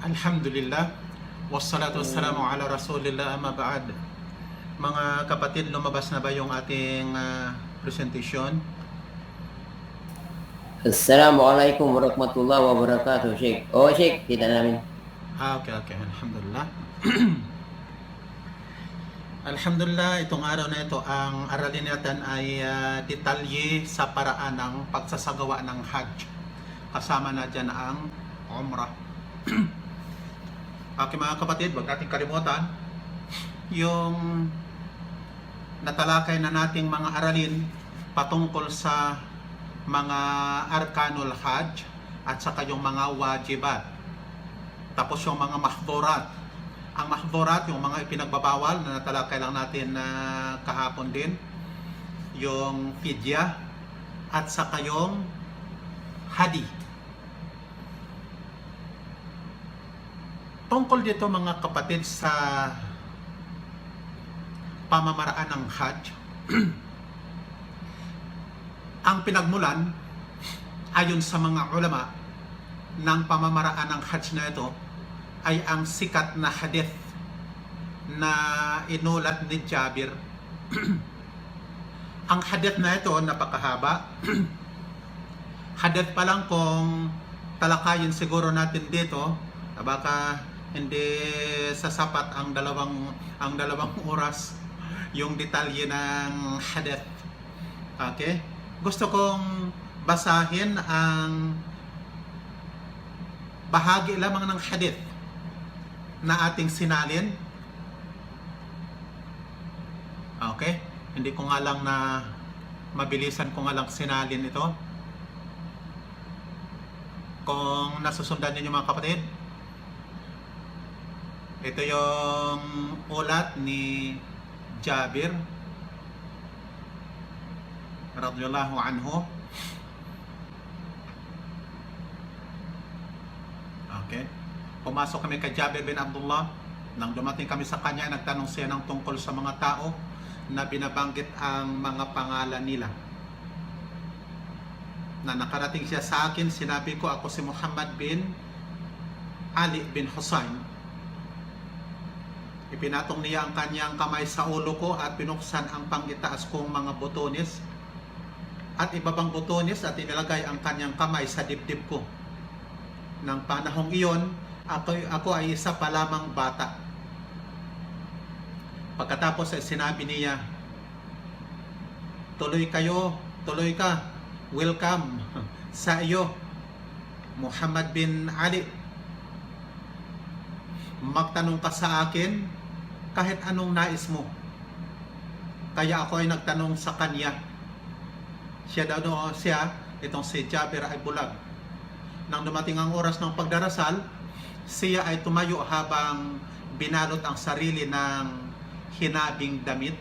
Alhamdulillah, wassalatu wassalamu ala rasulillah, amma ba'd. Mga kapatid, lumabas na ba yung ating presentation? Assalamualaikum warahmatullahi wabarakatuh, Sheikh. Oh, Sheikh, kita namin. Okay. Alhamdulillah. Alhamdulillah, itong araw na ito, ang aralin natin ay detalye sa paraan ng pagsasagawa ng Hajj. Kasama na dyan ang Umrah. Okay mga kapatid, huwag natin kalimutan yung natalakay na nating mga aralin patungkol sa mga arkanul hajj at saka yung mga wajibat. Tapos yung mga mahdhurat. Ang mahdhurat, yung mga ipinagbabawal na natalakay lang natin kahapon din. Yung fidya at saka yung hadi. Tungkol dito mga kapatid sa pamamaraan ng Hajj, ang pinagmulan ayon sa mga ulama ng pamamaraan ng Hajj na ito ay ang sikat na hadith na inulat ni Jabir. Ang hadith na ito napakahaba. Hadith pa lang kung talakayin siguro natin dito, baka hindi sasapat ang dalawang oras yung detalye ng hadith. Okay? Gusto kong basahin ang bahagi lamang ng hadith na ating sinalin. Okay? Hindi ko nga lang na mabilisan ko nga lang sinalin ito. Kung nasusundan ninyo mga kapatid, ito yung ulat ni Jabir radhiyallahu anhu. Okay. Pumasok kami kay Jabir bin Abdullah. Nang dumating kami sa kanya, nagtanong siya ng tungkol sa mga tao na binabanggit ang mga pangalan nila. Na nakarating siya sa akin, sinabi ko, ako si Muhammad bin Ali bin Husayn. Ipinatong niya ang kanyang kamay sa ulo ko at pinuksan ang pangitaas kong mga butones at ibabang butones at inilagay ang kanyang kamay sa dibdib ko. Nang panahong iyon, ako ay isa pa lamang bata. Pagkatapos ay sinabi niya, tuloy ka, welcome sa iyo, Muhammad bin Ali. Magtanong ka sa akin kahit anong nais mo. Kaya ako ay nagtanong sa kanya. Itong si Jabir ay bulag. Nang dumating ang oras ng pagdarasal, siya ay tumayo habang binalot ang sarili ng hinabing damit.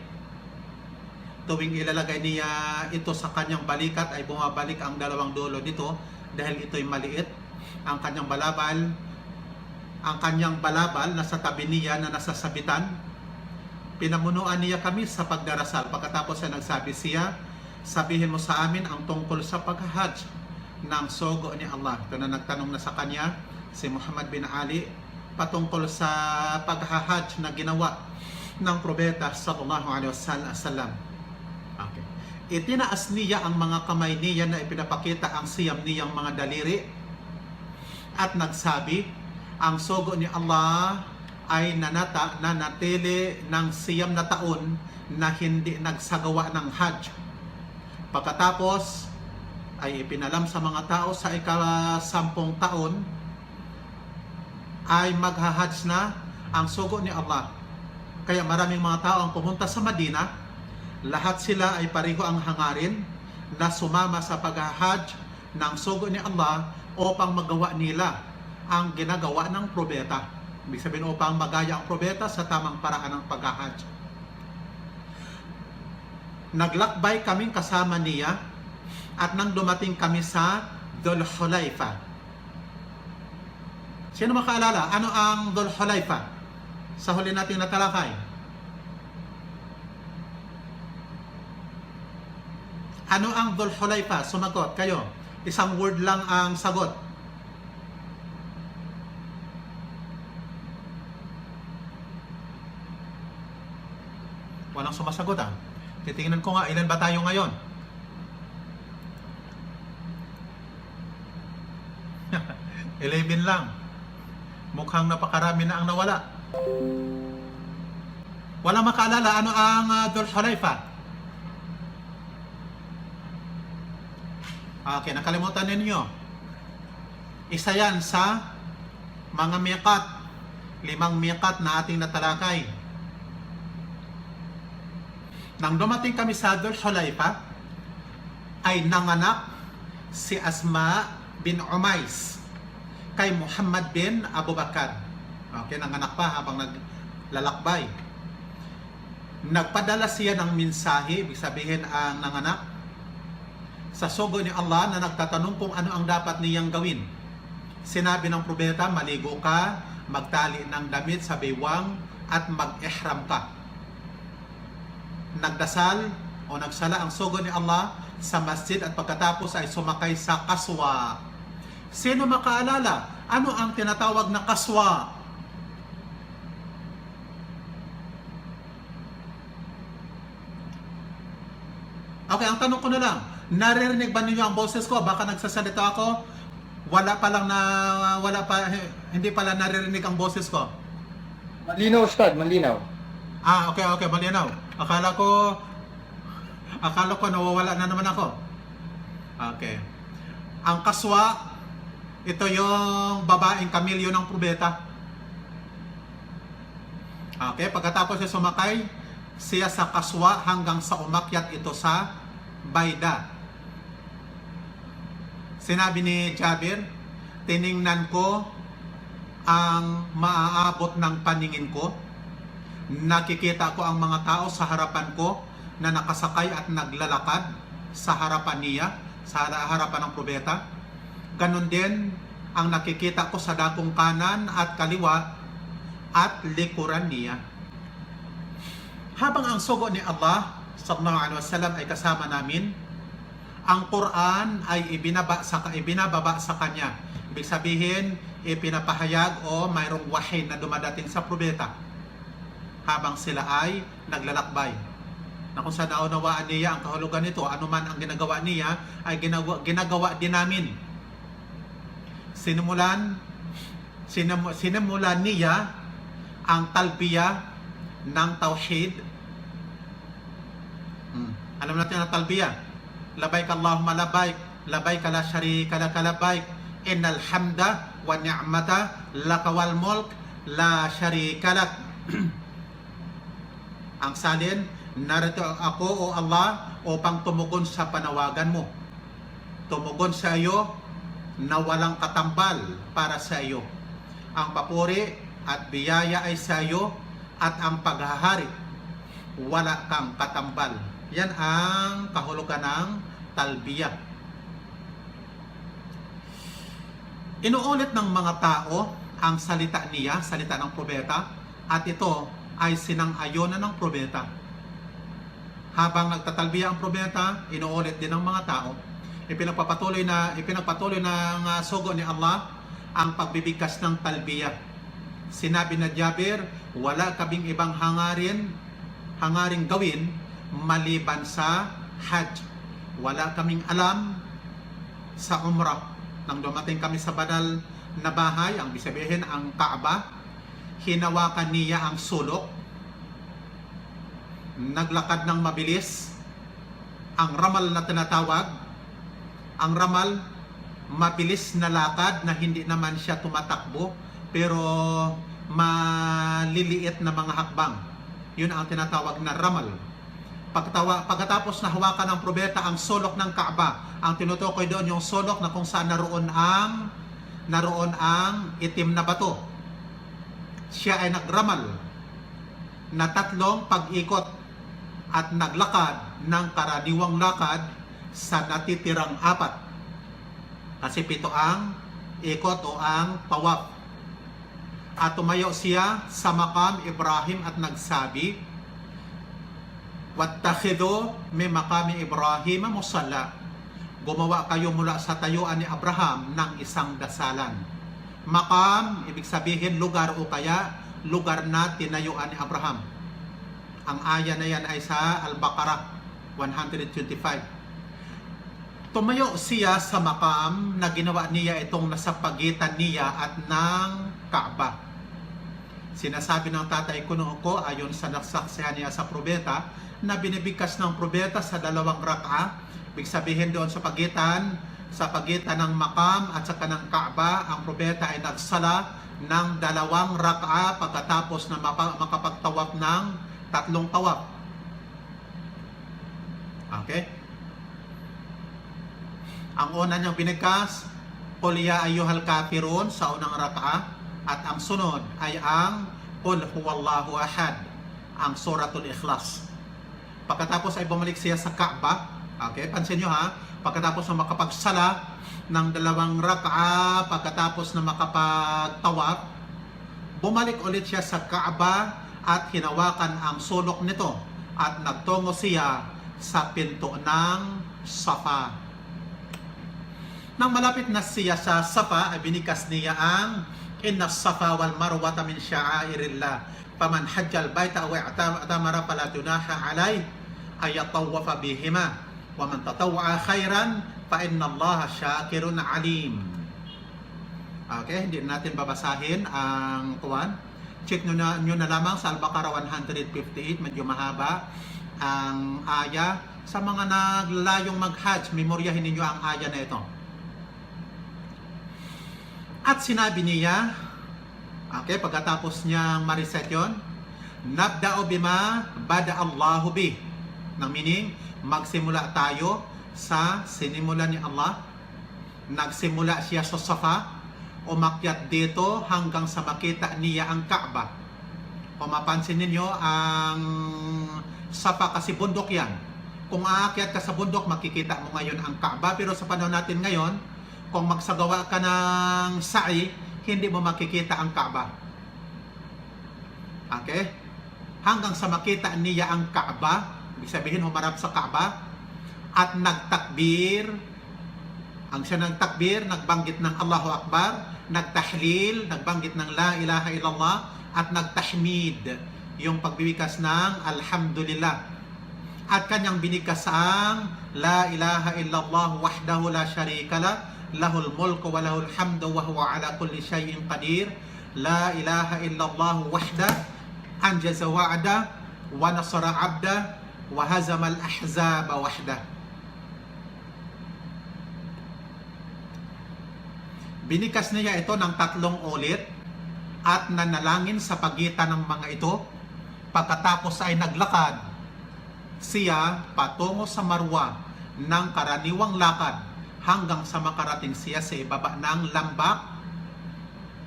Tuwing ilalagay niya ito sa kanyang balikat ay bumabalik ang dalawang dulo nito dahil ito'y maliit. Ang kanyang balabal nasa tabi niya na nasasabitan. Pinamunuan niya kami sa pagdarasal. Pagkatapos ay nagsabi siya, sabihin mo sa amin ang tungkol sa paghahajj ng sogo ni Allah. Ito na nagtanong na sa kanya si Muhammad bin Ali patungkol sa paghahajj na ginawa ng propeta sallallahu alaihi wasallam. Okay. Itinaas niya ang mga kamay niya na ipinapakita ang siyam niyang mga daliri at nagsabi, ang sogo ni Allah ay nanatili ng siyam na taon na hindi nagsagawa ng Hajj. Pagkatapos ay ipinalam sa mga tao sa ika-10 taon ay maghahajj na ang sogo ni Allah. Kaya maraming mga tao ang pumunta sa Madina. Lahat sila ay pareho ang hangarin na sumama sa paghahajj ng sogo ni Allah upang magawa nila ang ginagawa ng propeta. Ibig sabihin, upang magaya ang propeta sa tamang paraan ng paghahajj. Naglakbay kaming kasama niya at nang dumating kami sa Dhul Hulaifa. Sino makaalala? Ano ang Dhul Hulaifa? Sa huli nating natalakay. Ano ang Dhul Hulaifa? Sumagot kayo. Isang word lang ang sagot. Walang sumasagot ah. Titingnan ko nga, ilan ba tayo ngayon? Eleven lang. Mukhang napakarami na ang nawala. Wala makaalala, ano ang Dhul Hulaifa? Okay, nakalimutan ninyo. Isa yan sa mga miqat. 5 miqat na ating natalakay. Nang dumating kami sa Dhul Hulaifa, ay nanganak si Asma bin Umais kay Muhammad bin Abu Bakar. Okay, nanganak pa habang naglalakbay. Nagpadala siya ng mensahe, ibig sabihin ang nanganak, sa sugo ni Allah na nagtatanong kung ano ang dapat niyang gawin. Sinabi ng propeta, maligo ka, magtali ng damit sa baywang, at mag-ihram ka. Nagdasal o nagsala ang sugo ni Allah sa masjid at pagkatapos ay sumakay sa kaswa. Sino makaalala? Ano ang tinatawag na kaswa? Okay, ang tanong ko na lang, naririnig ba ninyo ang boses ko? Baka nagsasalita ako, hindi pala naririnig ang boses ko. Malinaw, Ustad, malinaw. Okay, malinaw. Akala ko nawawala na naman ako. Okay. Ang kaswa, ito yung babaeng kamilyo ng propeta. Okay, pagkatapos siya sumakay, siya sa kaswa hanggang sa umakyat ito sa bayda. Sinabi ni Jabir, tiningnan ko ang maaabot ng paningin ko. Nakikita ko ang mga tao sa harapan ko na nakasakay at naglalakad sa harapan niya, sa harapan ng propeta. Ganon din ang nakikita ko sa dakong kanan at kaliwa at likuran niya. Habang ang sugo ni Allah sallallahu alaihi wasallam ay kasama namin, ang Quran ay ibinababa sa kanya. Ibig sabihin, ipinapahayag o mayroong wahy na dumadating sa propeta habang sila ay naglalakbay. Na kung saan naunawaan niya ang kahulugan nito, anuman ang ginagawa niya ay ginagawa din namin. Sinimulan niya ang talbiya ng tauhid. Alam natin ang talbiya. Labaik Allahumma labaik, labaik la syarika laka labaik, innal hamda wa ni'mata laka wal mulk la syarika lak. Ang salin, narito ako o Allah upang tumugon sa panawagan mo. Tumugon sa iyo na walang katambal para sa iyo. Ang papuri at biyaya ay sa iyo at ang paghahari wala kang katambal. Yan ang kahulugan ng talbiyah. Inuulit ng mga tao ang salita niya, salita ng propeta, at ito ay sinang-ayonan ng propeta. Habang nagtatalbiya ang propeta, inuulit din ng mga tao. Ipinagpatuloy ng sugo ni Allah ang pagbibigkas ng talbiyah. Sinabi na Jabir, wala kaming ibang hangaring gawin maliban sa Hajj. Wala kaming alam sa Umrah. Nang dumating kami sa banal na bahay, ang bisabihin ang Kaaba, hinawakan niya ang sulok, naglakad ng mabilis, ang ramal na tinatawag, ang ramal, mabilis na lakad na hindi naman siya tumatakbo, pero maliliit na mga hakbang. Yun ang tinatawag na ramal. Pagkatapos na hawakan ng propeta ang sulok ng Kaaba, ang tinutukoy doon yung sulok na kung saan naroon ang itim na bato. Siya ay nagramal na 3 pag-ikot at naglakad ng karaniwang lakad sa natitirang 4. Kasi 7 ang ikot o ang tawaf. At tumayo siya sa Maqam Ibrahim at nagsabi, "Wattakhidu min maqami Ibrahim musalla." Gumawa kayo mula sa tayuan ni Abraham ng isang dasalan. Maqam, ibig sabihin lugar o kaya lugar na tinayuan ni Abraham. Ang aya na yan ay sa Al-Baqarah 125. Tumayo siya sa makam na ginawa niya itong nasa pagitan niya at ng Kaaba. Sinasabi ng tatay ko noon ko, ayon sa nasaksihan niya sa probeta, na binibigkas ng probeta sa 2 rak'a. Ibig sabihin doon sa pagitan ng makam at sa kanang Kaaba, ang probeta ay nagsala ng 2 rak'a pagkatapos na makapagtawaf ng 3 tawaf. Okay? Ang una niyang binigkas, Qul ya ayyuhal kafirun sa unang rak'a, at ang sunod ay ang Qul huwallahu ahad, ang suratul Ikhlas. Pagkatapos ay bumalik siya sa Kaaba. Okay, pansin nyo ha, pagkatapos na makapagsala ng 2 rak'a, pagkatapos na makapagtawaf, bumalik ulit siya sa Kaaba at hinawakan ang sulok nito at nagtungo siya sa pinto ng Safa. Nang malapit na siya sa Safa, ay binikas niya ang Inna Safa wal Marwata min sya'airillah. Faman hajjal baita wa i'tamara fala junaha alayhi ay yatawafa bihima. Wa man tatawwa'a khairan fa inna Allaha syakirun alim. Okay, hindi natin babasahin ang kuwan. Check nyo na lamang sa Al-Baqarah 158, medyo mahaba ang aya. Sa mga naglayong mag-hajj, memoryahin ninyo ang aya na ito. At sinabi niya, okay, pagkatapos niyang mariset yun, nabda'u bima bada Allahu bih. Nang meaning, magsimula tayo sa sinimula ni Allah. Nagsimula siya sa Safa, umakyat dito hanggang sa makita niya ang Kaaba. Kung mapansin ninyo, ang Safa kasi bundok yan. Kung aakyat ka sa bundok, makikita mo ngayon ang Kaaba. Pero sa panahon natin ngayon, kung magsagawa ka ng sa'i, hindi mo makikita ang Kaaba. Okay? Hanggang sa makita niya ang Kaaba, ibig sabihin humarap sa Kaaba, at nagtakbir. Ang siya nagtakbir, nagbanggit ng Allahu Akbar, nagtahlil, nagbanggit ng La ilaha illallah, at nagtahmid, yung pagbibikas ng Alhamdulillah. At kanyang binikas ang La ilaha illallah wahdahu la syarika lah, lahul mulku wa lahul hamdu wa huwa ala kulli syai'in qadir. La ilaha illallah wahda anjaza wa'da wa nasara 'abda wa hazama al-ahzaba wahda. Binikas niya ito ng 3 ulit at nanalangin sa pagitan ng mga ito. Pagkatapos ay naglakad siya patungo sa Marwa ng karaniwang lakad hanggang sa makarating siya sa ibaba ng lambak.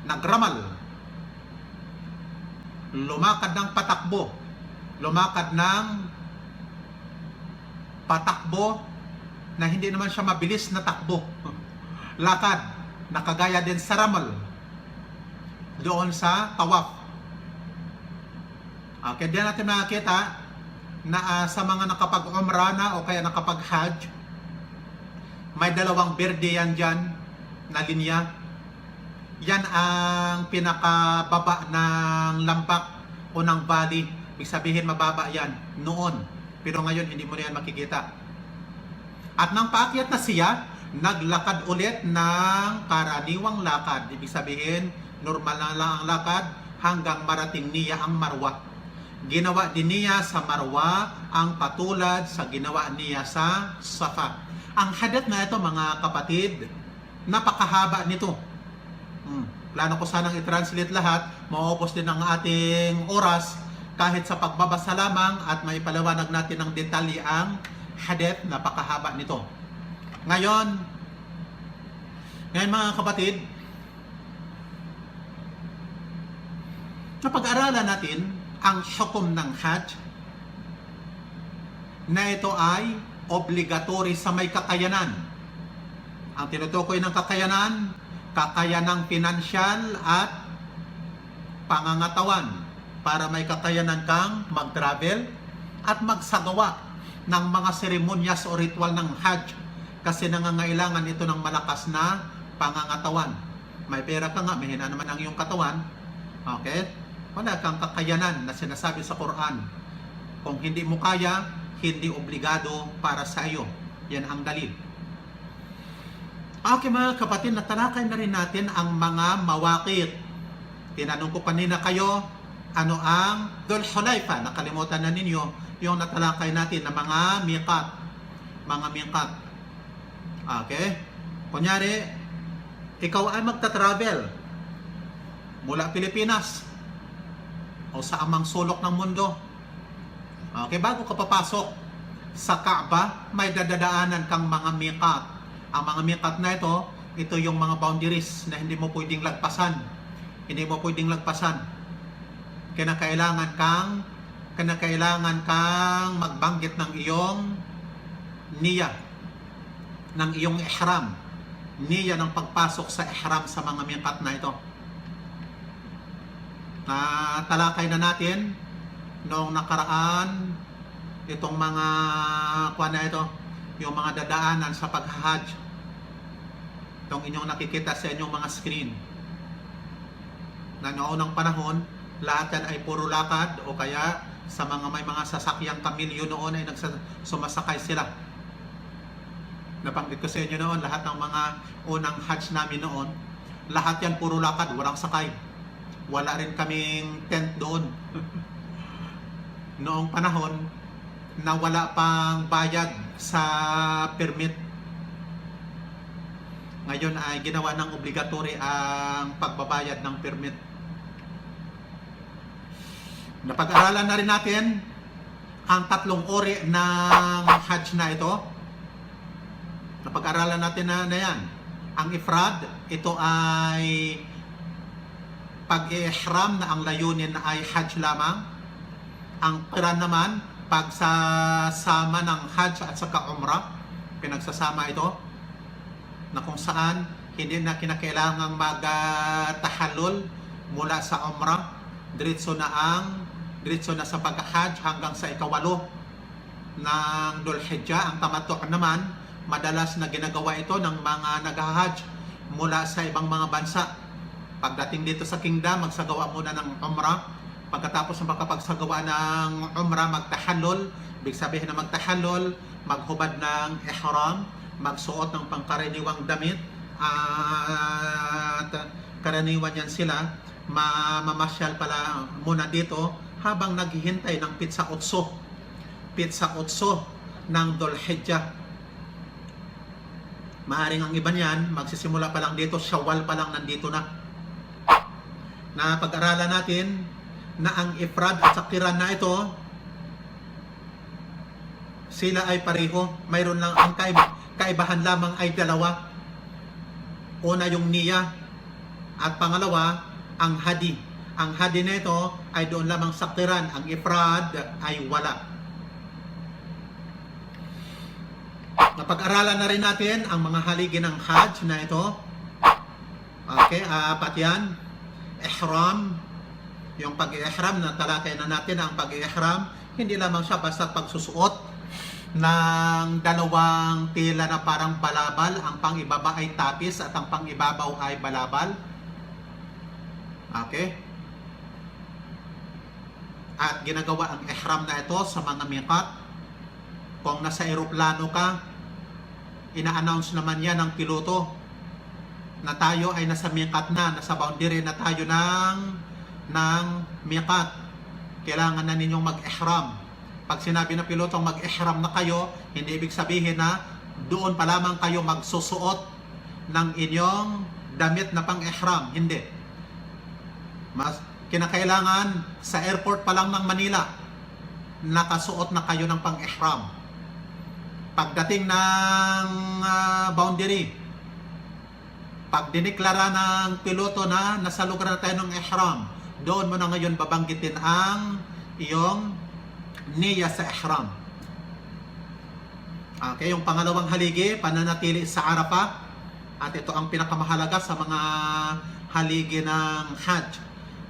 Nagramal, lumakad ng patakbo, na hindi naman siya mabilis na takbo. Lakad, nakagaya din sa ramal doon sa tawaf. Okay, diyan natin makikita na sa mga nakapag-umrah na o kaya nakapag-hajj, may 2 berde yan dyan na linya. Yan ang pinakababa ng lambak o ng valley. Ibig sabihin mababa yan noon. Pero ngayon hindi mo na yan makikita. At nang paakyat na siya, naglakad ulit ng karaniwang lakad. Ibig sabihin, normal na lang ang lakad hanggang marating niya ang Marwa. Ginawa din niya sa Marwa ang patulad sa ginawa niya sa Safa. Ang hadith na ito, mga kapatid, napakahaba nito. Plano ko sanang i-translate lahat, maubos din ang ating oras kahit sa pagbabasa lamang at maipaliwanag natin ng detalye ang hadith, napakahaba nito. Ngayon mga kapatid, napag-aralan natin ang hukom ng Hajj na ito ay obligatory sa may kakayanan. Ang tinutukoy ng kakayanan, kakayanang pinansyal at pangangatawan para may kakayanan kang mag-travel at magsagawa ng mga seremonyas o ritual ng Hajj kasi nangangailangan ito ng malakas na pangangatawan. May pera ka nga, mahina naman ang iyong katawan. Okay? Wala kang kakayanan na sinasabi sa Quran. Kung hindi mo kaya, hindi obligado para sa iyo. Yan ang dalil. Okay mga kapatid, natalakay na rin natin ang mga mawaqit. Tinanong ko kanina kayo, ano ang Dhul Hulaifa? Nakalimutan na ninyo yung natalakay natin na mga miqat. Mga miqat. Okay? Kunyari, ikaw ay magta-travel mula Pilipinas o sa amang sulok ng mundo. Okay, bago ka papasok sa Kaaba, may dadadaanan kang mga miqat. Ang mga miqat na ito yung mga boundaries na hindi mo pwedeng lagpasan. Hindi mo pwedeng lagpasan. Kinakailangan kang magbanggit ng iyong niya, ng iyong ihram. Niya ng pagpasok sa ihram sa mga miqat na ito. Talakay na natin noong nakaraan itong mga kuwan na ito, yung mga dadaanan sa paghahajj. Itong inyong nakikita sa inyong mga screen. Na noong panahon, lahat yan ay puro lakad o kaya sa may mga sasakyang kamilyo noon ay sumasakay sila. Nabanggit ko sa inyo noon, lahat ng mga unang hajj namin noon, lahat yan puro lakad, walang sakay. Wala rin kaming tent doon. Noong panahon na wala pang bayad sa permit. Ngayon ay ginawa ng obligatory ang pagbabayad ng permit. Napag-aralan na rin natin ang 3 uri ng hajj na ito. Napag-aralan natin na yan. Ang ifrad, ito ay pag-ihram na ang layunin ay hajj lamang. Ang qiran naman, pagsasama ng hajj at saka umrah, pinagsasama ito, na kung saan hindi na kinakailangang mag-tahallul mula sa umrah, diretso na sa pag-hajj hanggang sa ikawalo ng Dhul Hijjah. Ang tamattu naman, madalas na ginagawa ito ng mga nag-hajj mula sa ibang mga bansa. Pagdating dito sa kingdom, magsagawa muna ng umrah. Pagkatapos ng makapagsagawa ng umrah, magtahallul. Ibig sabihin na magtahallul, maghubad ng ihram, magsuot ng pangkaraniwang damit, at karaniwan yan sila, mamamasyal pala muna dito habang naghihintay ng pitsa otso ng Dhul Hijjah. Maaring ang iba niyan, magsisimula pa lang dito, Shawwal pa lang nandito na. Pag-aralan natin na ang ifrad at qiran na ito, sila ay pareho. Mayroon lang ang kaibahan lamang ay dalawa. Una yung niya at pangalawa ang hadi. Ang hadi na ito ay doon lamang sa qiran. Ang ifrad ay wala. Napag-aralan na rin natin ang mga haligi ng hajj na ito. Okay, 4 yan. Ihram, yung pag-ihram, na talakay na natin ang pag-ihram. Hindi lamang siya basta pagsusuot ng 2 tela na parang balabal. Ang pang-ibaba ay tapis at ang pang-ibabaw ay balabal. Okay? At ginagawa ang ihram na ito sa mga miqat. Kung nasa eroplano ka, ina-announce naman yan ng piloto na tayo ay nasa miqat na, nasa boundary na tayo ng miqat. Kailangan na ninyong mag-ihram. Pag sinabi na pilotong mag-ihram na kayo, hindi ibig sabihin na doon pa lamang kayo magsusuot ng inyong damit na pang-ihram. Hindi. Mas kinakailangan sa airport pa lang ng Manila, nakasuot na kayo ng pang-ihram. Pagdating ng boundary, pag diniklara ng piloto na nasa lugar na tayo ng ihram, doon mo na ngayon babanggitin ang iyong niya sa ihram. Okay, yung pangalawang haligi, pananatili sa Arafah. At ito ang pinakamahalaga sa mga haligi ng hajj.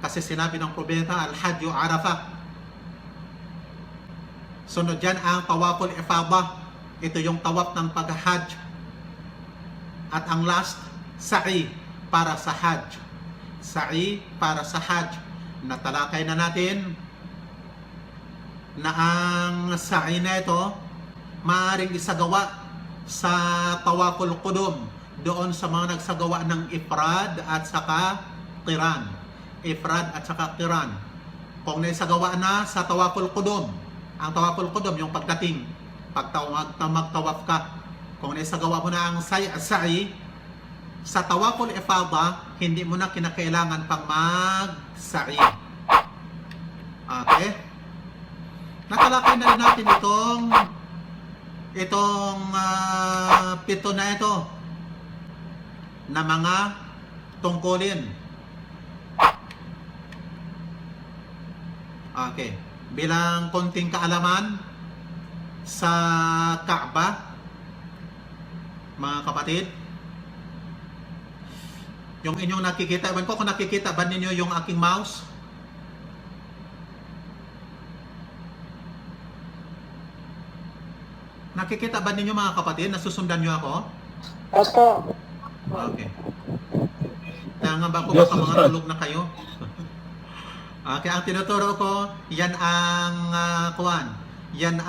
Kasi sinabi ng propeta, al-hajju Arafah. Sunod dyan ang tawaful ifadah. Ito yung tawaf ng pag-hajj. At ang last, sa'i para sa hajj. Sa'i para sa hajj. Natalakay na natin na ang sa'i na ito maaaring isagawa sa tawaful qudum, doon sa mga nagsagawa ng ifrad at saka qiran. Ifrad at saka qiran. Kung naisagawa na sa tawaful qudum, ang tawaful qudum yung pagdating, magtawaf ka. Kung naisagawa mo na ang sa'i, sa tawaful ifada, hindi mo na kinakailangan pang mag-sa'i. Okay? Natalakay na rin natin itong pito na ito na mga tungkulin. Okay. Bilang konting kaalaman sa Kaaba, mga kapatid, yung inyong nakikita, ewan ko kung nakikita ba ninyo yung aking mouse? Nakikita ba ninyo mga kapatid? Nasusundan nyo ako? Opo. Okay. Kaya nga ba ko Yes, baka mga sir. tulog na kayo? Okay, ang tinuturo ko, yan ang yan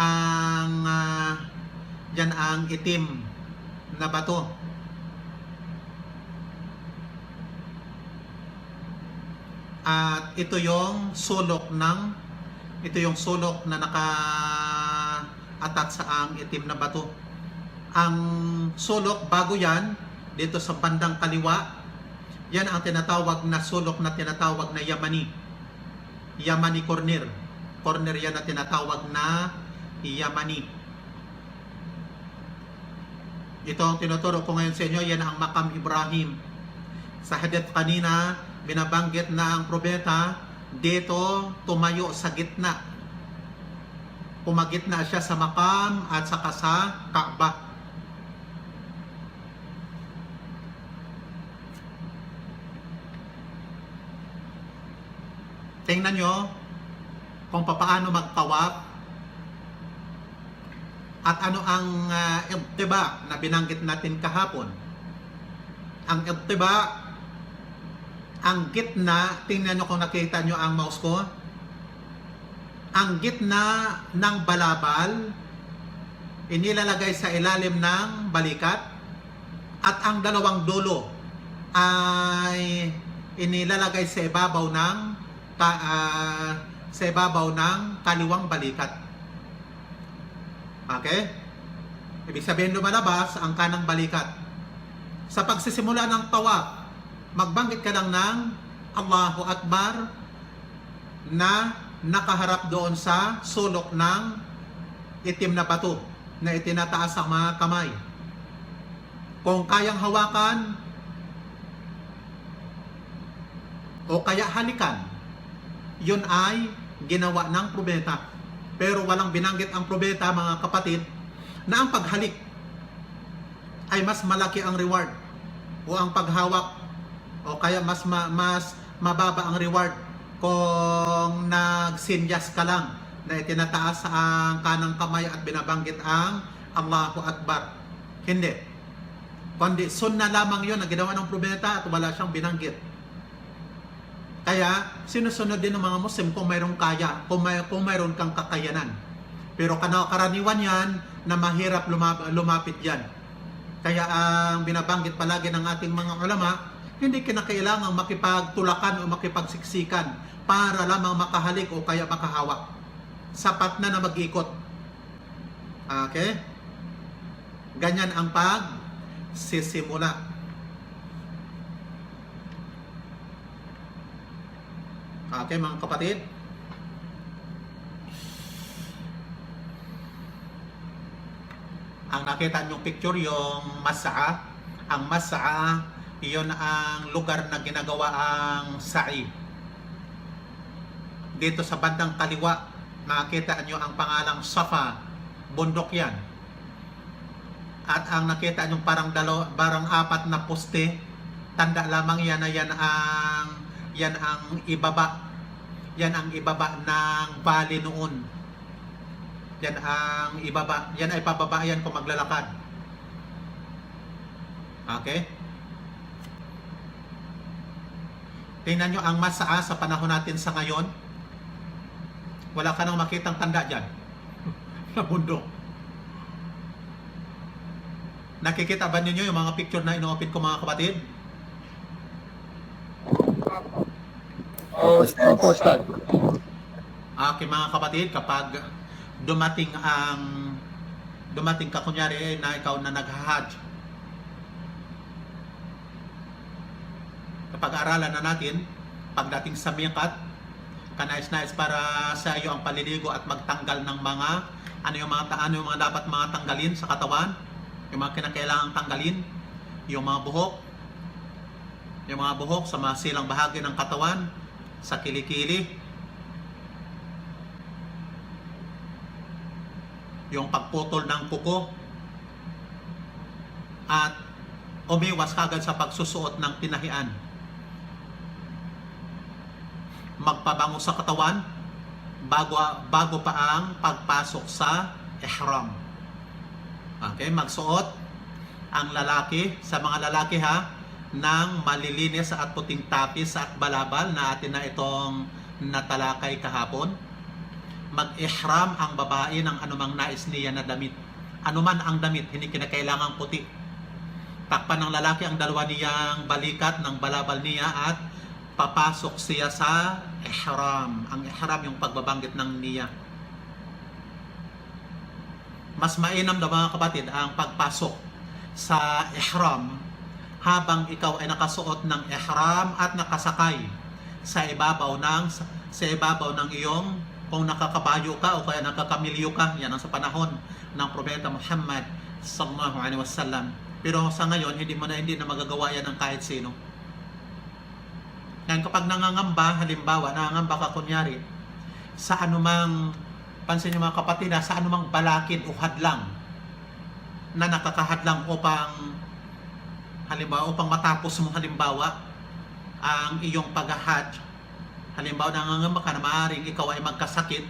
ang itim na bato. At ito yung sulok na naka-atat sa ang itim na bato. Ang sulok bago yan, dito sa bandang kaliwa, yan ang tinatawag na sulok na tinatawag na Yamani corner. Corner yan na tinatawag na Yamani. Ito ang tinuturo ko ngayon sa inyo, yan ang Maqam Ibrahim. Sa hadith kanina, binabanggit na ang propeta dito tumayo sa gitna. Pumagitna siya sa Maqam at saka sa Kaaba. Tingnan nyo kung paano magtawaf at ano ang ibtiba na binanggit natin kahapon. Ang ibtiba, ang gitna, tingnan nyo kung nakita nyo ang mouse ko, ang gitna ng balabal inilalagay sa ilalim ng balikat at ang dalawang dulo ay inilalagay sa ibabaw ng kaliwang balikat. Okay? Ibig sabihin lumalabas ang kanang balikat. Sa pagsisimula ng tawaf, magbanggit ka lang ng Allahu Akbar na nakaharap doon sa sulok ng itim na bato na itinataas ang mga kamay. Kung kayang hawakan o kaya halikan, yun ay ginawa ng propeta. Pero walang binanggit ang propeta, mga kapatid, na ang paghalik ay mas malaki ang reward o ang paghawak o kaya mas mababa ang reward kung nagsinyas ka lang na itinataas ang kanang kamay at binabanggit ang Allahu Akbar. Hindi. Kundi sunna lamang yun na ginawa ng propeta at wala siyang binanggit. Kaya sinusunod din ng mga Muslim kung mayroong kaya, kung mayroon kang kakayanan. Pero karaniwan yan na mahirap lumapit yan. Kaya ang binabanggit palagi ng ating mga ulama, hindi kinakailangang makipagtulakan o makipagsiksikan para lamang makahalik o kaya makahawak. Sapat na mag-ikot. Okay? Ganyan ang pagsisimula. Okay, mga kapatid? Ang nakita niyong picture, yung Mas'a. Ang Mas'a, iyon ang lugar na ginagawa ang sa'i. Dito sa bandang kaliwa, makikita niyo ang pangalang Safa. Bundok yan. At ang nakita niyong parang apat na poste, tanda lamang yan na yan ang ibaba. Yan ang ibaba ng valley noon. Yan ang ibaba. Yan ay pababa yan kung maglalakad. Okay? Tingnan nyo ang Mas'a sa panahon natin sa ngayon. Wala ka nang makitang tanda dyan. Na bundok. Nakikita ba ninyo yung mga picture na ino-open ko, mga kapatid? Opo, Ustad. Okay, mga kapatid, kapag dumating ka kunyari na ikaw na nag-hajj, kapag aralan na natin pagdating sa miqat, kanais-nais para sa iyo ang paliligo at magtanggal ng mga ano yung mga dapat mga tanggalin sa katawan, yung mga kinakailangang tanggalin, yung mga buhok sa mga silang bahagi ng katawan, sa kilikili, yung pagputol ng kuko, at umiwas kagad sa pagsusuot ng tinahian. Magpabango sa katawan bago pa ang pagpasok sa ihram. Okay, magsuot ang lalaki, sa mga lalaki ng malilinis at puting tapis at balabal na atin na itong natalakay kahapon. Mag-ihram ang babae ng anumang nais niya na damit. Anuman ang damit, hindi kinakailangang puti. Takpan ng lalaki ang dalawa niyang balikat ng balabal niya at papasok siya sa ihram. Ang ihram yung pagbabanggit ng niya. Mas mainam na mga kapatid ang pagpasok sa ihram habang ikaw ay nakasuot ng ihram at nakasakay sa ibabaw ng iyong, kung nakakabayo ka o kaya nakakamilyo ka, yan ang sa panahon ng Propeta Muhammad sallallahu alaihi wasallam. Pero sa ngayon, hindi na magagawa yan ng kahit sino. Yan, kapag nangangamba, halimbawa, nangangamba ka kunyari, sa anumang, pansin niyo mga kapatid, sa anumang balakid o hadlang na nakakahadlang upang matapos mo halimbawa ang iyong pag-hajj. Halimbawa nangangamba ka na maaaring ikaw ay magkasakit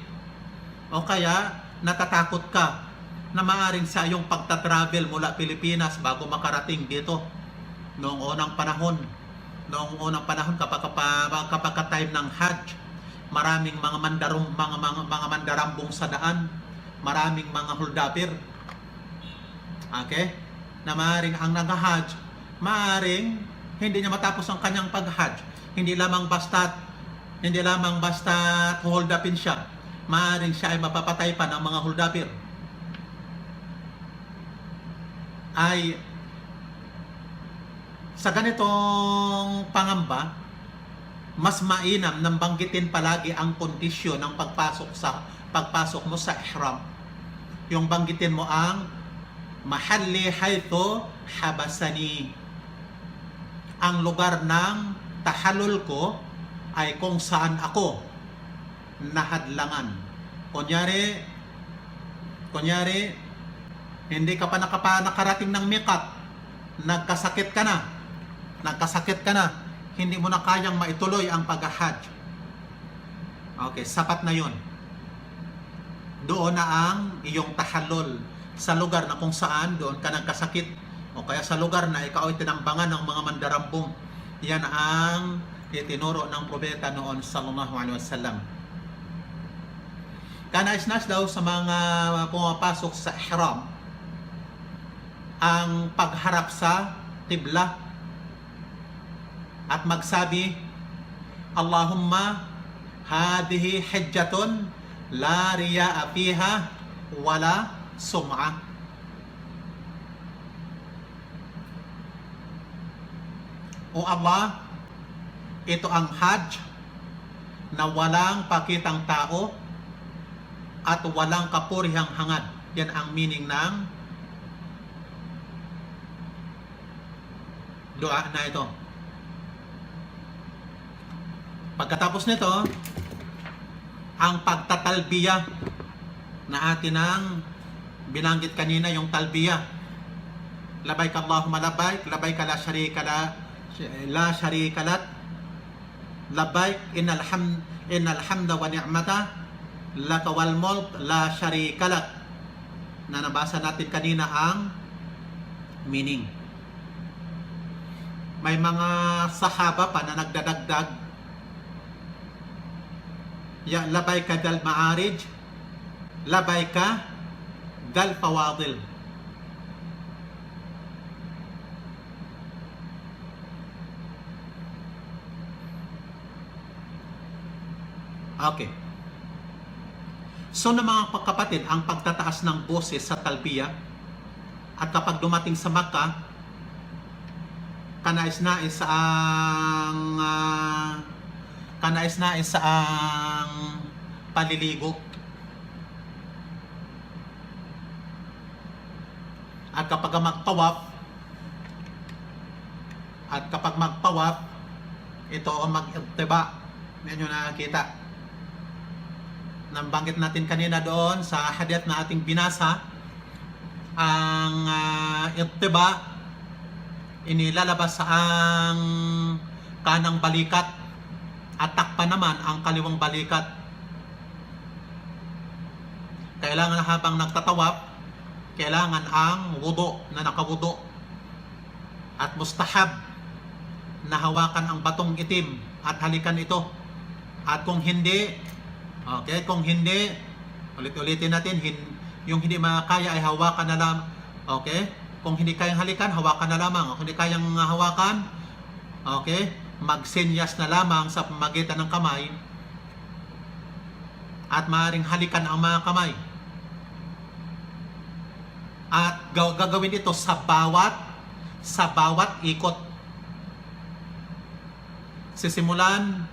o kaya natatakot ka na maaaring sa iyong pagta-travel mula Pilipinas bago makarating dito noong unang panahon kapag time ng hajj, maraming mga mandarambong sa daan, maraming mga huldapir. Okay? Na maaaring ang nag-hajj, maaaring hindi niya matapos ang kanyang pag-hajj. Hindi lamang basta hold upin siya, maaaring siya ay mapapatay pa ng mga holdapir. Ay sa ganitong pangamba, mas mainam nang banggitin palagi ang kondisyon ng pagpasok mo sa ihram. Yung banggitin mo ang mahalli haythu habasani. Ang lugar ng tahallul ko ay kung saan ako nahadlangan. Kunyari, hindi ka pa nakarating ng miqat, nagkasakit ka na, hindi mo na kayang maituloy ang pag-hajj. Okay, sapat na yun. Doon na ang iyong tahallul sa lugar na kung saan doon ka nagkasakit, o kaya sa lugar na ikaw ay tinambangan ng mga mandarambong. Yan ang itinuro ng propeta noon sallallahu alaihi wasallam. Kanais-nais daw sa mga pumapasok sa ihram ang pagharap sa qibla at magsabi, Allahumma hadhihi hajjatun la riya'a fiha wala sum'a. O Allah, ito ang hajj na walang pakitang tao at walang kapurihang hangad. Yan ang meaning ng dua na ito. Pagkatapos nito, ang pagtatalbiya na atin ang binanggit kanina, yung talbiya. Labayk Allahumma labayk, labayk la sharika lak, labayk innal hamda wa ni'mata laka wal mulk la sharika lak. Na nabasa natin kanina ang meaning. May mga sahaba pa na nagdadagdag Ya labayka dal ma'arij, labayka dal fawadil. Okay. So na mga kapatid, ang pagtataas ng boses sa talbiya at kapag dumating sa Makkah, kanais-nais ang paliligo. At kapag magtawaf, ito ang mag-irtiba. Yan yung nakakita. Nabanggit natin kanina doon sa hadith na ating binasa, ang irtiba inilalabas sa ang kanang balikat at takpan naman ang kaliwang balikat. Kailangan habang nagtatawaf, kailangan ang wudu na nakawudu at mustahab na hawakan ang batong itim at halikan ito. At kung hindi, ulit-ulitin natin, yung hindi makaya ay hawakan na lang. Okay? Kung hindi kayang halikan, hawakan na lamang. Kung hindi kayang hawakan, magsenyas na lamang sa pamagitan ng kamay at maaaring halikan ang mga kamay. At gagawin ito sa bawat ikot. Sisimulan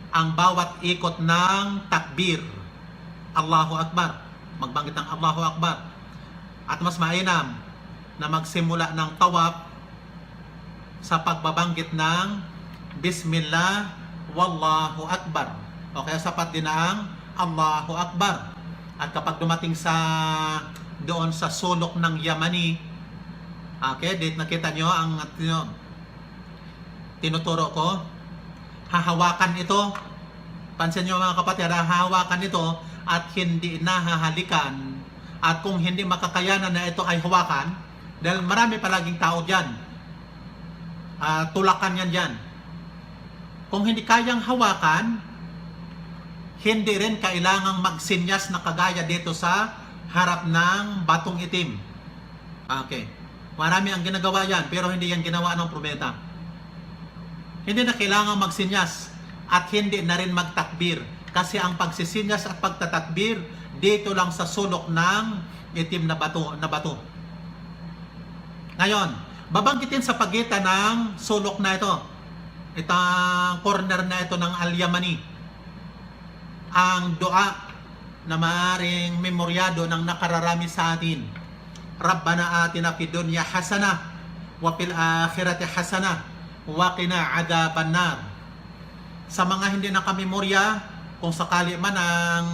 ang bawat ikot ng takbir. Allahu Akbar. Magbanggit ng Allahu Akbar. At mas mainam na magsimula ng tawaf sa pagbabanggit ng Bismillah Wallahu Akbar. O kaya sapat din ang Allahu Akbar. At kapag dumating doon sa sulok ng Yamani, dito nakita nyo ang tinuturo ko, hahawakan ito. Pansin nyo mga kapatid, hahawakan ito at hindi nahahalikan. At kung hindi makakayanan na ito ay hawakan, dahil marami palaging tao dyan, tulakan yan dyan. Kung hindi kayang hawakan, hindi rin kailangang magsinyas na kagaya dito sa harap ng batong itim. Okay. Marami ang ginagawa yan, pero hindi yan ginawa ng propeta. Hindi na kailangang magsinyas at hindi na rin magtakbir. Kasi ang pagsisinyas at pagtatakbir, dito lang sa sulok ng itim na bato. Ngayon, babanggitin sa pagitan ng sulok na ito, itong corner na ito ng Al-Yamani, ang dua na maaaring memoryado ng nakararami sa atin. Rabbana atina fid dunya hasanah wa fil akhirati hasanah wa qina adhaban nar. Sa mga hindi nakamemorya, kung sakali man ang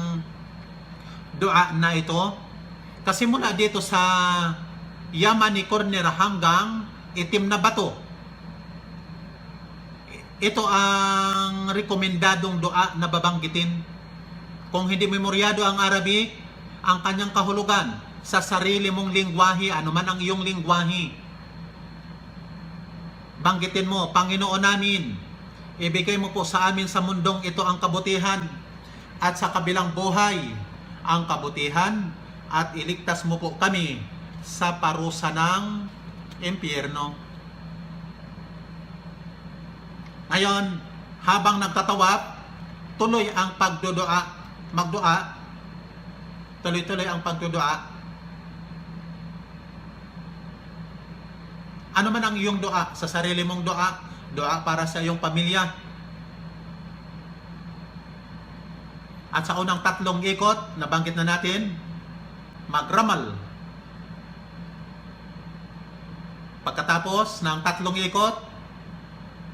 dua na ito, kasi mula dito sa Yamani corner hanggang itim na bato, ito ang rekomendadong dua na babanggitin. Kung hindi memoryado ang Arabic, ang kanyang kahulugan sa sarili mong lingwahe, anuman ang iyong lingwahe, banggitin mo, Panginoon namin, ibigay mo po sa amin sa mundong ito ang kabutihan at sa kabilang buhay ang kabutihan at iligtas mo po kami sa parusa ng impyerno. Ngayon, habang nagtatawaf, tuloy ang magdua, tuloy-tuloy ang pagdudua. Ano man ang iyong dua, sa sarili mong dua para sa iyong pamilya. At sa unang 3 ikot, nabanggit na natin, magramal. Pagkatapos ng 3 ikot,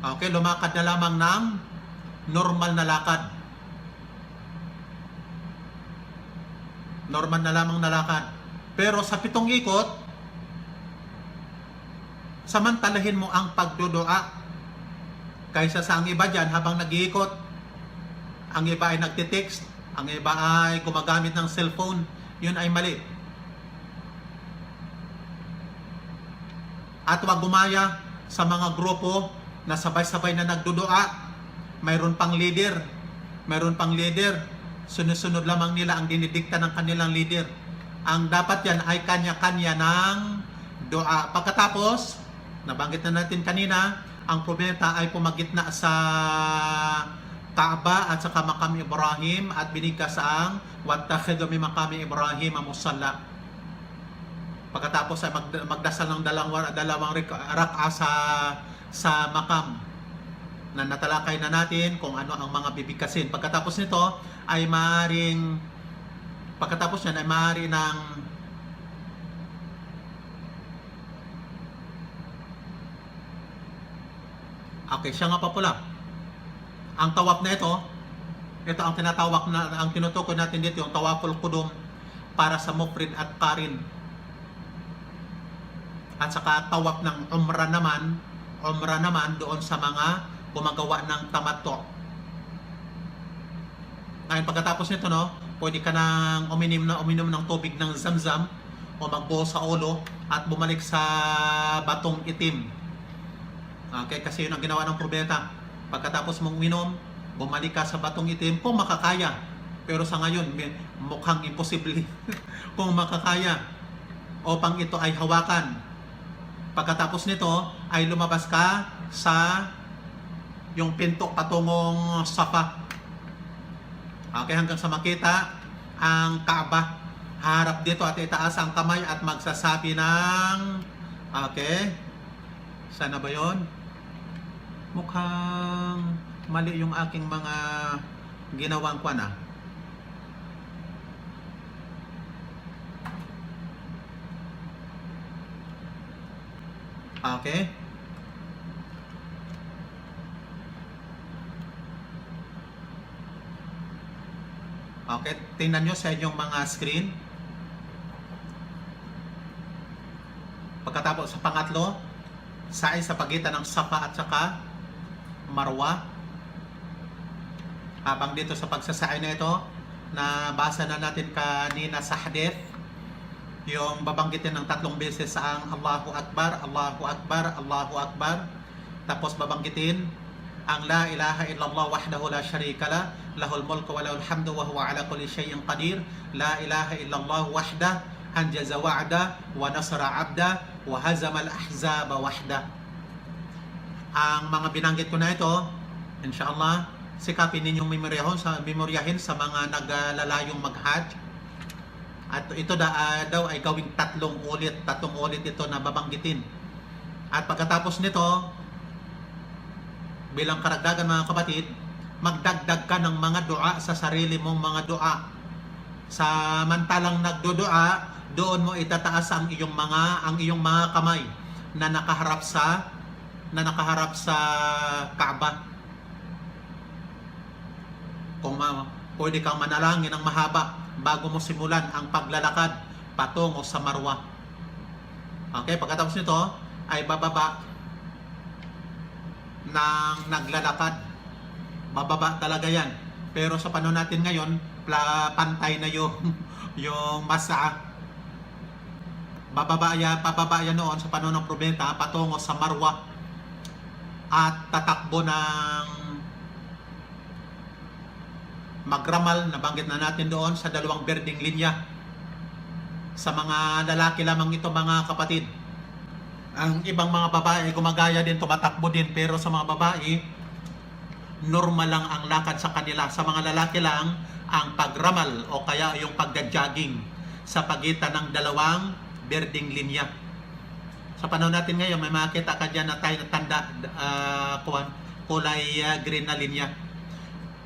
lumakad na lamang ng normal na lakad. Normal na lamang na lakad. Pero sa 7 ikot, samantalahin mo ang pagdudua. Kaysa sa ang iba dyan, habang nag-iikot, ang iba ay nagtitext, ang iba ay gumagamit ng cellphone, yun ay mali. At huwag gumaya sa mga grupo na sabay-sabay na nagdudua. Mayroon pang leader, Mayroon pang leader, sunod-sunod lamang nila ang dinidikta ng kanilang leader. Ang dapat yan ay kanya-kanya ng dua. Pagkatapos, nabanggit na natin kanina, ang propeta ay pumagitna sa Kaaba at saka Maqam Ibrahim at binigkas ang wattakhidhu min Maqam Ibrahim musalla. Pagkatapos ay magdasal ng dalawang rak'a sa Maqam na natalakay na natin kung ano ang mga bibigkasin. Pagkatapos nito ay pagkatapos niyan ay maaari ng okay, siya nga pa pala. Ang tawaf na ito ang tinatawag na, ang tinutukoy natin dito, yung tawaful qudum para sa mufrid at qarin. At saka tawaf ng umrah naman doon sa mga gumagawa ng tamattu. Ngayon pagkatapos nito, pwede ka nang uminom ng tubig ng Zamzam o magbuhos sa ulo at bumalik sa batong itim. Okay, kasi yun ang ginawa ng propeta. Pagkatapos mong uminom, bumalik ka sa batong itim kung makakaya. Pero sa ngayon, mukhang imposible kung makakaya. Upang ito ay hawakan. Pagkatapos nito, ay lumabas ka sa yung pinto patungong Safa. Okay, hanggang sa makita ang Kaaba. Harap dito at itaas ang kamay at magsasabi ng okay. Sana ba yun? Mukhang mali yung aking mga ginawang kwan. Okay. Okay, tingnan nyo sa inyong mga screen. Pagkatapos sa pangatlo, sa pagitan ng Safa at saka Marwa. Habang dito sa pagsasakay na ito, nabasa na natin kanina sa hadith, yung babanggitin ng 3 beses ang Allahu Akbar, Allahu Akbar, Allahu Akbar. Tapos babanggitin ang La ilaha illallah wahdahu la syarika lah, lahul mulku wa lahul hamdu wa huwa ala kulli syai'in qadir. La ilaha illallah wahdah, anjaza wa'da wa nasara 'abda wa hazamal ahzaba wahda. Ang mga binanggit ko na ito, inshallah, sikapin ninyong memoryahin sa mga naglalayong mag-hajj. At ito daw ay gawing 3 ulit ito na babanggitin. At pagkatapos nito, bilang karagdagan mga kapatid, magdagdag ka ng mga dua sa sarili mong mga dua. Samantalang nagdudua, doon mo itataas ang iyong mga kamay na nakaharap sa Kaaba. Kung pwede kang manalangin ng mahaba bago mo simulan ang paglalakad patungo sa Marwa. Okay, pagkatapos nito ay bababa ng naglalakad. Bababa talaga yan. Pero sa panahon natin ngayon, pantay na yung masa. Pababa yan noon sa panahon ng propeta patungo sa Marwa. At tatakbo ng magramal, nabanggit na natin doon sa 2 berdeng linya. Sa mga lalaki lamang ito mga kapatid. Ang ibang mga babae gumagaya din, tumatakbo din, pero sa mga babae normal lang ang lakad sa kanila. Sa mga lalaki lang ang pagramal o kaya yung pagja-jogging sa pagitan ng 2 berdeng linya. Sa panahon natin ngayon, may makita ka dyan na tayo na tanda, kulay green na linya.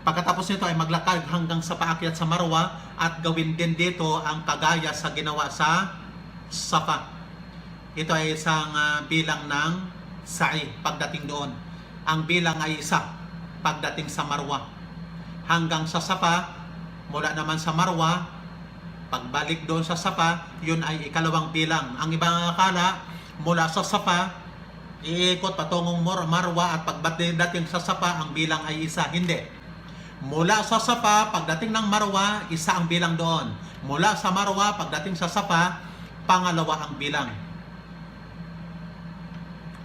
Pagkatapos nito ay maglakad hanggang sa paakyat sa Marwa at gawin din dito ang kagaya sa ginawa sa Safa. Ito ay isang bilang ng sa'i pagdating doon. Ang bilang ay 1 pagdating sa Marwa. Hanggang sa Safa, mula naman sa Marwa, pagbalik doon sa Safa, yun ay 2 bilang. Ang ibang akala, mula sa Safa, iikot patungong Marwa at pagdating sa Safa, ang bilang ay 1. Hindi. Mula sa Safa, pagdating ng Marwa, 1 ang bilang doon. Mula sa Marwa, pagdating sa Safa, 2 ang bilang.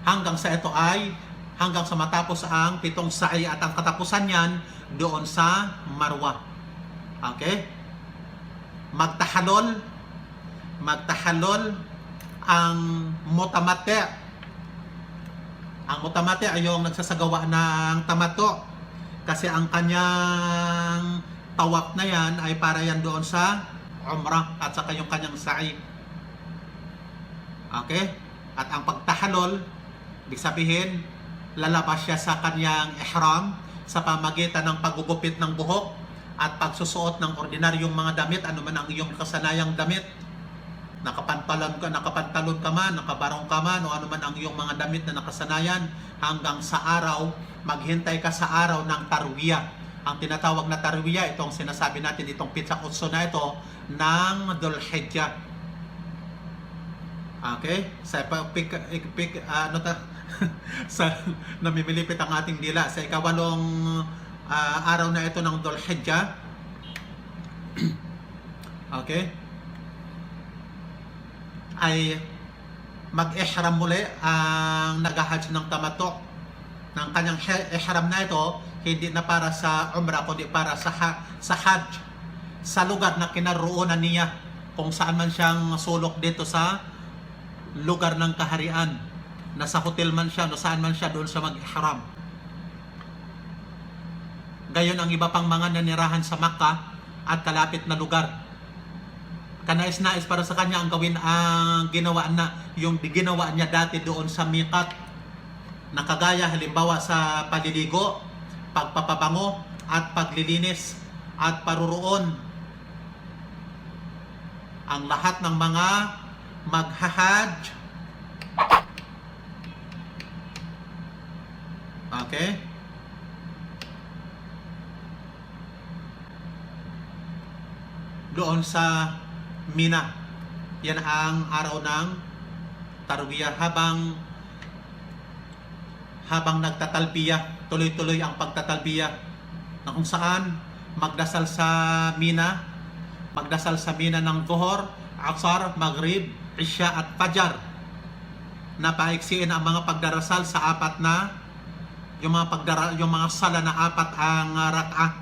Hanggang sa ito ay hanggang sa matapos ang 7 sa'i at ang katapusan niyan doon sa Marwa. Okay? Magtahalol ang mutamati. Ang mutamati ay yung nagsasagawa ng tamato. Kasi ang kanyang tawaf na yan ay para yan doon sa umrah at saka yung kanyang sa'i. Okay? At ang pagtahalol, ibig sabihin, lalabas siya sa kanyang ihram sa pamagitan ng paggugupit ng buhok at pagsusuot ng ordinaryong mga damit, ano man ang iyong kasanayang damit. Nakapantalon ka man, nakabarong ka man, o ano man ang iyong mga damit na nakasanayan, hanggang sa araw, maghintay ka sa araw ng tarwiyah. Ang tinatawag na tarwiyah, itong sinasabi natin, itong pitsak utso na ito, ng Dhul Hijjah. Okay? Sa namimilipit ang ating dila. Sa ikawalong araw na ito ng Dhul Hijjah. Okay? Ay mag-ihram muli ang nag-hajj ng tamato. Ng kanyang ihram na ito, hindi na para sa umrah, kundi para sa hajj. Sa lugar na kinaroonan niya, kung saan man siyang sulok dito sa lugar ng kaharian. Nasa hotel man siya, no saan man siya, doon siya mag-ihram. Gayon ang iba pang mga nanirahan sa Makkah at kalapit na lugar. Kanais-nais para sa kanya ang gawin ang ginawa niya dati doon sa miqat. Nakagaya halimbawa sa paliligo, pagpapabango at paglilinis at paruroon. Ang lahat ng mga maghahajj. Okay? Doon sa Mina. Yan ang araw ng tarwiyah. Habang nagtatalbiyah, tuloy-tuloy ang pagtatalbiyah, na kung saan magdasal sa Mina ng Dhuhr, Asar, Maghrib, Isya at Fajar. Napaiksiin ang mga pagdarasal sa apat na yung mga sala na apat ang rak'ah.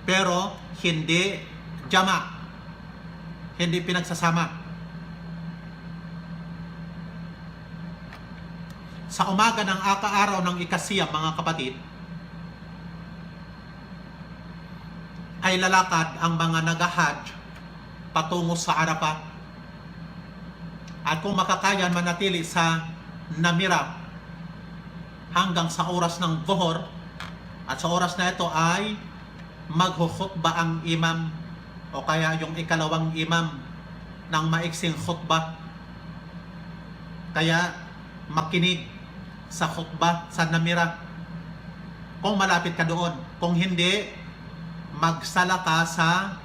Pero hindi jama'. Hindi pinagsasama. Sa umaga ng araw ng ikasiyam, mga kapatid, ay lalakad ang mga nag-hajj patungo sa Arafah. At kung makakaya manatili sa Namira hanggang sa oras ng Dhuhr, at sa oras na ito ay maghukhutba ang imam o kaya yung ikalawang imam ng maiksing khutbah. Kaya makinig sa khutbah sa Namira kung malapit ka doon. Kung hindi, magsala ka sa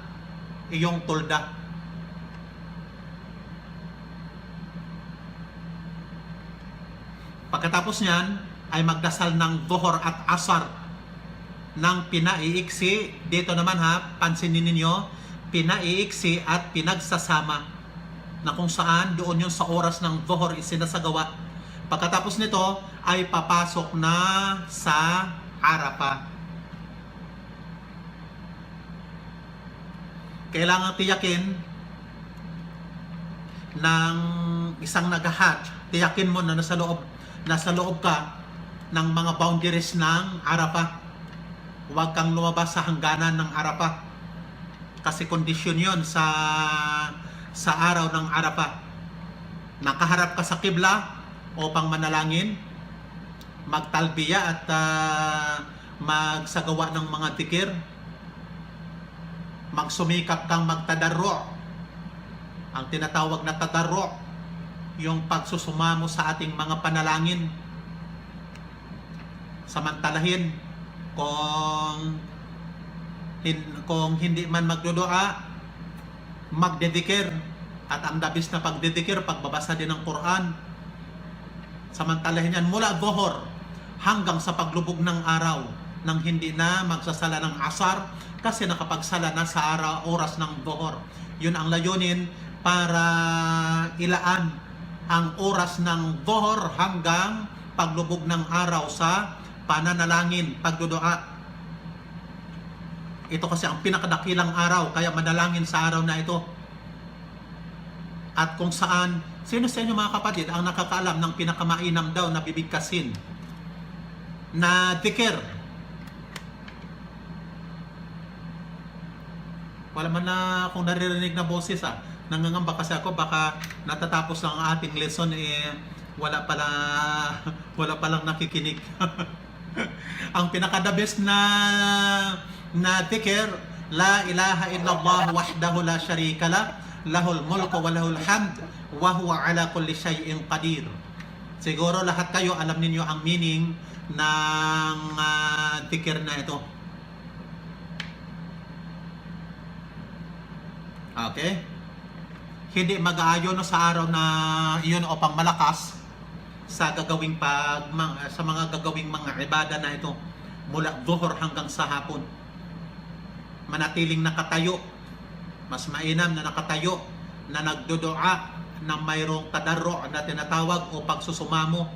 iyong tulda. Pagkatapos niyan ay magdasal ng Dhuhr at Asar ng pinaiiksi. Dito naman pansinin ninyo, pinaiiksi at pinagsasama, na kung saan doon yun sa oras ng Dhuhr isinasagawa. Pagkatapos nito ay papasok na sa Arafah. Kailangan tiyakin ng isang nag-hajj, tiyakin mo na nasa loob ka ng mga boundaries ng Arafah. Huwag kang lumabas sa hangganan ng Arafah. Kasi kondisyon yon sa araw ng Arafah. Nakaharap ka sa kibla upang manalangin, magtalbiya at magsagawa ng mga tikir. Magsumikap kang magtadarro'. Ang tinatawag na tadarro', yung pagsusumamo sa ating mga panalangin. Samantalahin kung hindi man magdudua, magdedikir. At ang dabis na pagdedikir, pagbabasa din ng Quran. Samantalahin yan mula Dhuhr hanggang sa paglubog ng araw, nang hindi na magsasala ng Asar kasi nakapagsala na sa oras ng Dhuhr. Yun ang layunin, para ilaan ang oras ng Dhuhr hanggang paglubog ng araw sa pananalangin, pagdudua. Ito kasi ang pinakadakilang araw, kaya manalangin sa araw na ito. At kung saan, sino sa inyo mga kapatid ang nakakaalam ng pinakamainam daw na bibigkasin na dhikr? Wala man na akong naririnig na boses Nangangamba kasi ako baka natatapos lang ang ating lesson wala palang nakikinig. Ang pinaka-the best na dhikr, la ilaha illallah wahdahu la syarika lah, lahul mulku wa lahul hamd wa huwa ala kulli syai'in qadir. Siguro lahat kayo alam ninyo ang meaning ng dhikr na ito. Okay? Hindi mag-aayon sa araw na iyon upang malakas sa sa mga gagawing mga ibada na ito mula dhuhr hanggang sa hapon. Manatiling nakatayo, mas mainam na nakatayo, na nagdudua, na mayroong tadarro na tinatawag o pagsusumamo,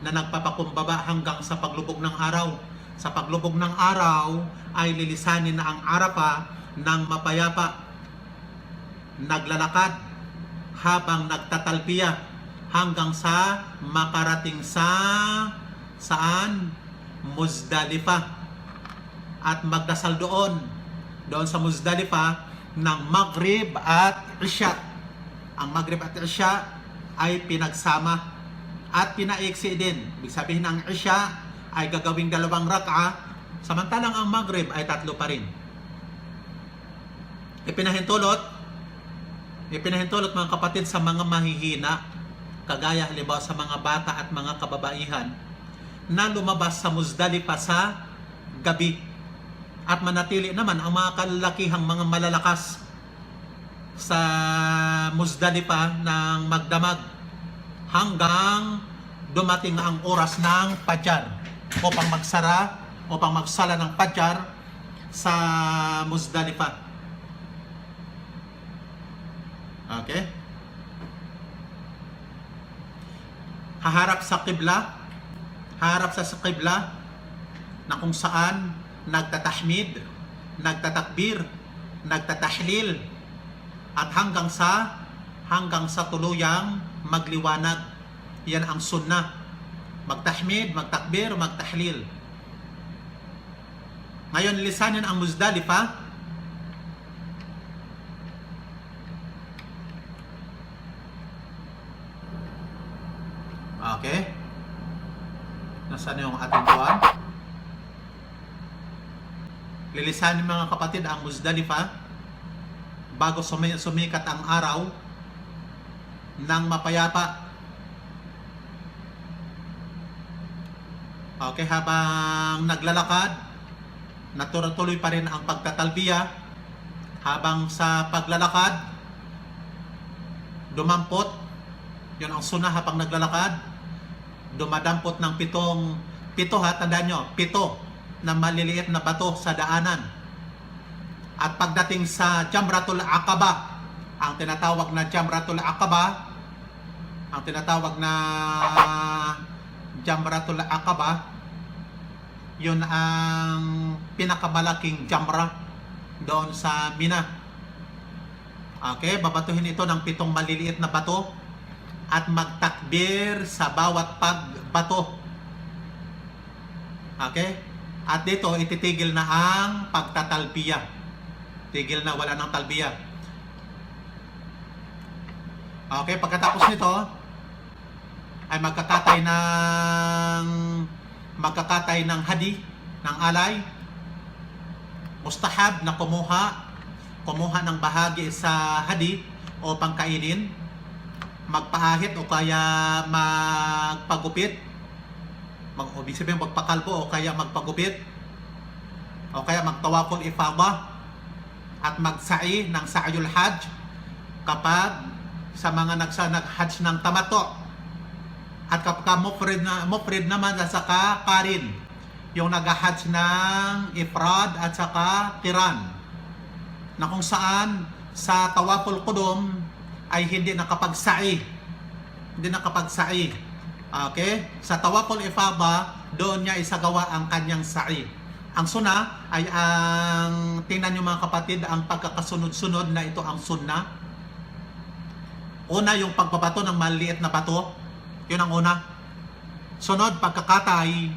na nagpapakumbaba hanggang sa paglubog ng araw. Sa paglubog ng araw ay lilisanin na ang Arafah ng mapayapa, naglalakad habang nagtatalbiya hanggang sa makarating sa saan? Muzdalifah, at magdasal doon sa Muzdalifah ng Maghrib at Isya. Ang Maghrib at Isya ay pinagsama at pinaiksi din. Ibig sabihin ang Isya ay gagawing 2 rak'a, samantalang ang Maghrib ay 3 pa rin. Ipinahintulot mga kapatid sa mga mahihina, kagaya halimbawa sa mga bata at mga kababaihan, na lumabas sa Muzdalifah sa gabi at manatili naman ang mga kalalakihang mga malalakas sa Muzdalifah ng magdamag hanggang dumating ang oras ng Fajr upang magsala ng Fajr sa Muzdalifah. Okay? Harap sa qibla na kung saan nagtatahmid, nagtatakbir, nagtatahlil at hanggang sa tuluyang magliwanag. Yan ang sunnah. Magtahmid, magtakbir, magtahlil. Ngayon lisanin ang Muzdalifah. Okay? Nasaan yung ating kuwan? Lilisanin mga kapatid ang Muzdalifah bago sumikat ang araw ng mapayapa. Okay, habang naglalakad, natutuloy pa rin ang pagtatalbiya. Habang sa paglalakad, dumampot, yun ang sunnah habang naglalakad, dumadampot ng pito tandaan nyo, 7 na maliliit na bato sa daanan. At pagdating sa Jamratul Aqaba, ang tinatawag na Jamratul Aqaba, yun ang pinakamalaking jamra doon sa Mina. Okay, babatuhin ito ng 7 maliliit na bato at magtakbir sa bawat pagbato. Okay? At dito ititigil na ang pagtatalbiya. Tigil na, wala ng talbiya. Okay, pagkatapos nito ay magkakatay ng hadi, ng alay. Mustahab na kumuha ng bahagi sa hadi o pangkainin, magpaahit o kaya magpagupit, ibig sabihin magpakalbo o kaya magpagupit, o kaya magtawaful ifada at magsa'i ng sa'yul hajj kapag sa mga nag-hajj ng tamato, at kapag mufrid naman at saka qarin, yung nag-hajj ng ifrad at saka qiran, na kung saan sa tawaful qudum ay hindi nakapagsa'i. Okay? Sa tawaful ifada, doon niya isagawa ang kanyang sa'i. Ang sunna ay ang, tingnan niyo mga kapatid, ang pagkakasunod-sunod na ito ang sunna. Una, yung pagbabato ng maliit na bato. Yun ang una. Sunod, pagkakatay.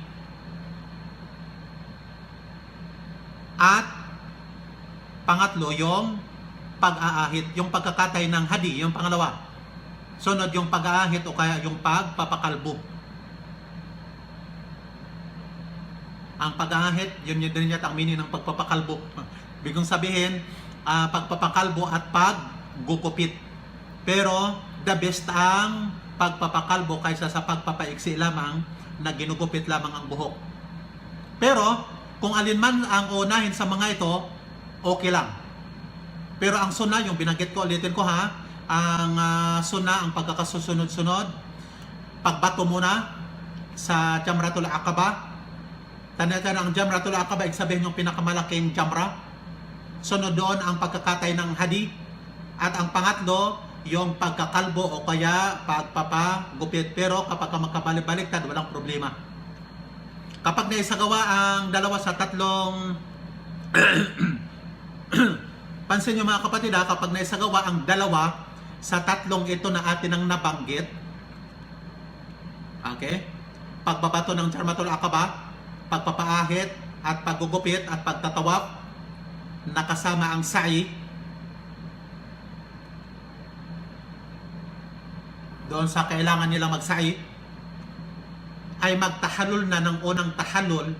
At pangatlo, yung pag-aahit. Yung pagkakatay ng hadi, yung pangalawa. Sunod, yung pag-aahit o kaya yung pagpapakalbo. Ang pag-aahit, yun din yata ang meaning ng pagpapakalbo. Bigong sabihin, pagpapakalbo at paggugupit. Pero the best ang pagpapakalbo kaysa sa pagpapaiksi lamang na ginugupit lamang ang buhok. Pero kung alin man ang unahin sa mga ito, okay lang. Pero ang sunna, yung binanggit ko, ulitin ko ha, ang sunna, ang pagkakasusunod-sunod, pagbato muna sa Jamratul Aqaba. Tandaan ang Jamratul Aqaba, ibig sabihin yung pinakamalaking jamra. Sunod doon ang pagkakatay ng hadi. At ang pangatlo, yung pagkakalbo o kaya pagpapagupit. Pero kapag makabalik-baliktad, walang problema. Kapag naisagawa ang dalawa sa tatlong pansin nyo mga kapatid ha, kapag naisagawa ang dalawa sa tatlong ito na atin ang nabanggit, okay, pagbabato ng Jamratul Aqaba, pagpapaahit at paggugupit at pagtatawaf, nakasama ang sa'i, doon sa kailangan nilang magsa'i, ay magtahalul na ng unang tahalul.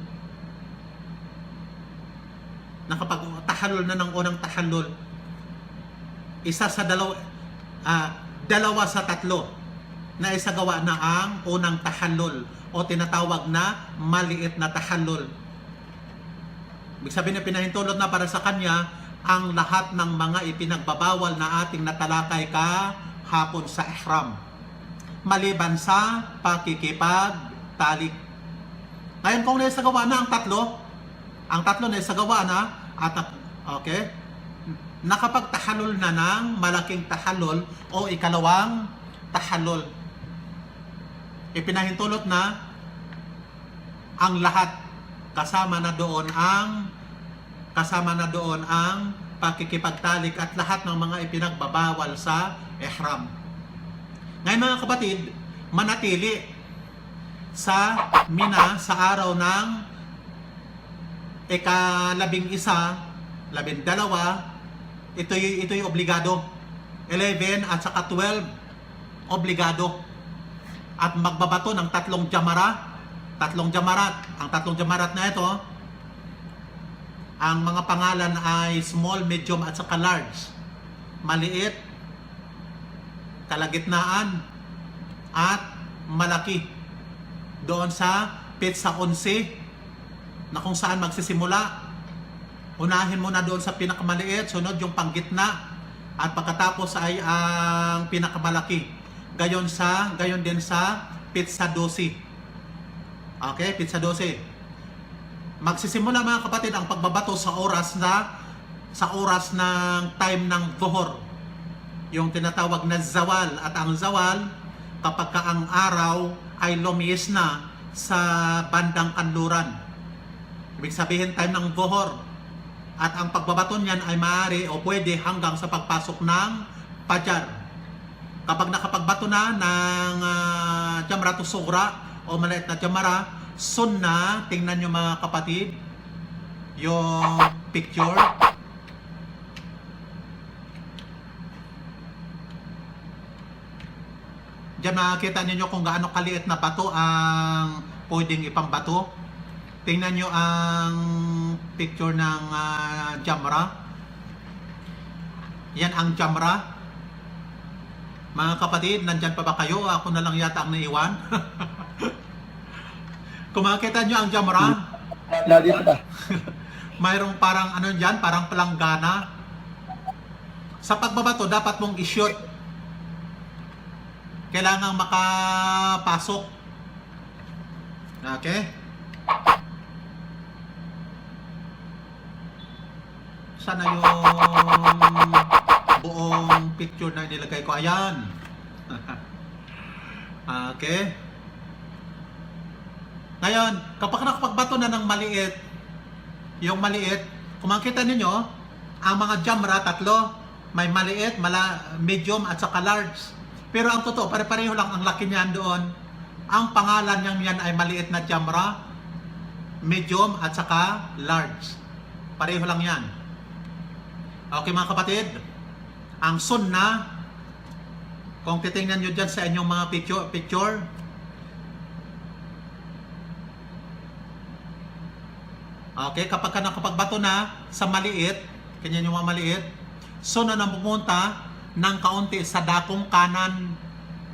Nakapag-tahalul na ng unang tahalul, isa sa dalawa sa tatlo na isagawa na ang unang tahalul o tinatawag na maliit na tahalul. Ibig sabihin na pinahintulot na para sa kanya ang lahat ng mga ipinagbabawal na ating natalakay kahapon sa ihram, maliban sa pakikipagtalik. Ngayon kung naisagawa na ang tatlo na isagawa na at okay, nakapagtahalul na ng malaking tahalul o ikalawang tahalul. Ipinahintulot na ang lahat, kasama na doon ang pakikipagtalik at lahat ng mga ipinagbabawal sa ihram. Ngayon mga kapatid, manatili sa Mina sa araw ng ika-11, 12, ito'y obligado. 11 at saka 12, obligado. At magbabato ng tatlong jamarat. Ang tatlong jamarat na ito, ang mga pangalan ay small, medium at saka large. Maliit, kalagitnaan, at malaki. Doon sa Pitsa 11 na kung saan magsisimula, unahin mo na doon sa pinakamaliit, sunod yung panggitna, at pagkatapos ay ang pinakamalaki. Gayon din sa Pitsa 12. Okay, Pitsa 12. Magsisimula mga kapatid ang pagbabato sa oras ng time ng Dhuhr, yung tinatawag na zawal. At ang zawal, kapag ka ang araw ay lumiyis na sa bandang kanluran, ibig sabihin time ng Dhuhr. At ang pagbabato niyan ay maaari o pwede hanggang sa pagpasok ng Fajar. Kapag nakapagbato na ng Jamratus Sughra o maliit na jamara, sunna, tingnan nyo mga kapatid yung picture. Diyan makikita ninyo kung gaano kaliit na bato ang pwedeng ipambato. Tingnan nyo ang picture ng jamra. Yan ang jamra. Mga kapatid, nandyan pa ba kayo? Ako na lang yata ang naiwan. Kung makikita nyo ang jamra, Nandito pa. mayroong parang ano dyan, parang palanggana. Sa pagbabato, dapat mong i-shoot. Kailangang makapasok. Okay? Sana yung buong picture na nilagay ko. Ayan. Okay. Ngayon, kapag nakapagbato na ng maliit, yung maliit, kung makikita ninyo, ang mga jamra, tatlo, may maliit, medium, at saka large. Pero ang totoo, pare-pareho lang ang laki niyan doon. Ang pangalan niyan ay maliit na jamra, medium, at saka large. Pareho lang yan. Okay mga kapatid, ang sunnah, kung titingnan nyo dyan sa inyong mga picture, okay, kapag ka nakapagbato na sa maliit, kanyan yung mga maliit, sunnah na pumunta ng kaunti sa dakong kanan.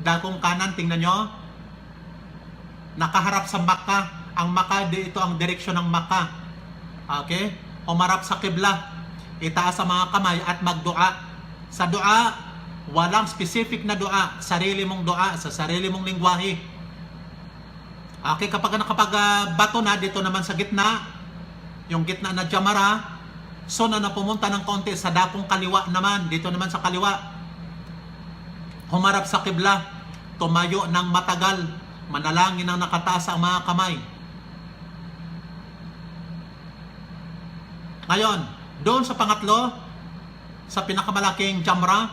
Dakong kanan, tingnan nyo, nakaharap sa Makkah. Ang Makkah, ito ang direksyon ng Makkah. Okay? Umarap sa kibla. Itaas ang mga kamay at magdua. Sa dua, walang specific na dua. Sarili mong dua, sa sarili mong lingwahe. Okay, kapag nakapagbato na, dito naman sa gitna, yung gitna na jamara, sunnah na pumunta ng konti sa dakong kaliwa naman, dito naman sa kaliwa. Humarap sa kibla, tumayo ng matagal, manalangin ng nakataas ang mga kamay. Ngayon, doon sa pangatlo, sa pinakamalaking jamra,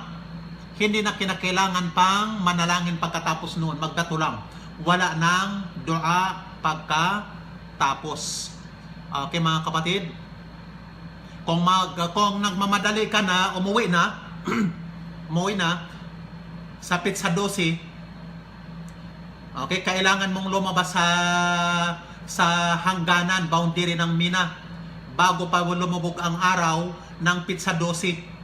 hindi na kinakailangan pang manalangin pagkatapos noon, magdato lang. Wala nang dua pagkatapos. Okay mga kapatid, kung nagmamadali ka na, umuwi na, umuwi na, sa pizza 12, okay, kailangan mong lumabas sa hangganan, boundary ng Mina, bago pa lumubog ang araw ng pizza 12.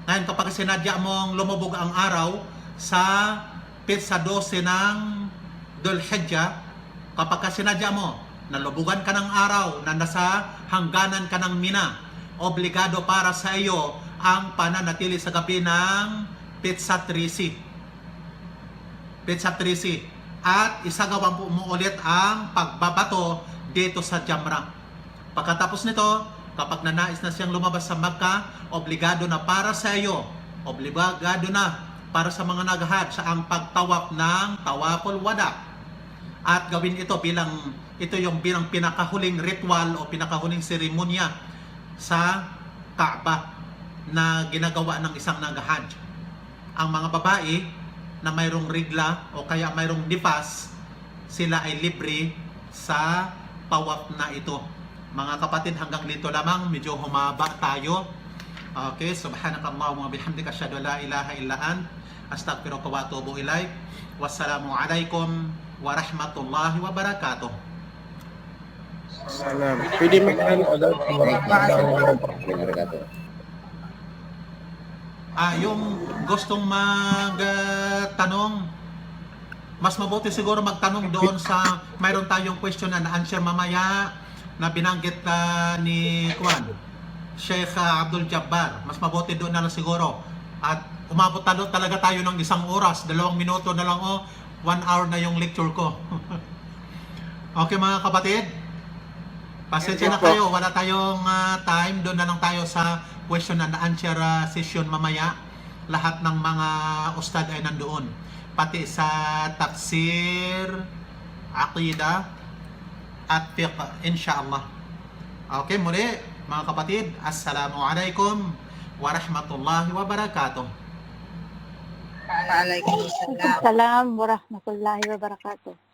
Ngayon, kapag sinadya mong lumubog ang araw sa pizza 12 ng Dhul Hijjah, kapag sinadya mo, nalubugan ka ng araw na nasa hangganan ka ng Mina, obligado para sa iyo ang pananatili sa gabi ng pizza 13. Pizza 13. At isagawa mo ulit ang pagbabato dito sa jamra. Pagkatapos nito, kapag nanais na siyang lumabas sa Makkah, obligado na para sa iyo, obligado na para sa mga nag-hajj ang pagtawaf ng tawaful wada. At gawin ito bilang pinakahuling ritual o pinakahuling seremonya sa Kaaba na ginagawa ng isang nag-hajj. Ang mga babae na mayroong regla o kaya mayroong nifas, sila ay libre sa tawaf na ito. Mga kapatid, hanggang dito lamang, medyo humaba tayo. Okay, subhanakallahumma wa bihamdika asyhadu an la ilaha illa ant astaghfiruka wa atubu ilaik. Wassalamu alaikum warahmatullahi wabarakatuh. Salam. Pwede mag-ano daw? Yung gustong magtanong, mas mabuti siguro magtanong doon sa mayroon tayong question and answer mamaya na binanggit ni Sheikh Abdul Jabbar. Mas mabuti doon na lang siguro. At umabot talaga tayo ng 1 oras, 2 minuto na lang 1 hour na yung lecture ko. Okay mga kapatid, pasensya na kayo, wala tayong time. Doon na lang tayo sa question and answer session mamaya. Lahat ng mga ustad ay nandoon, pati sa tafsir, aqida at fiqh, insyaAllah. Okay, muli mga kapatid, assalamualaikum warahmatullahi wabarakatuh. Waalaikumsalam. Assalamualaikum warahmatullahi wabarakatuh.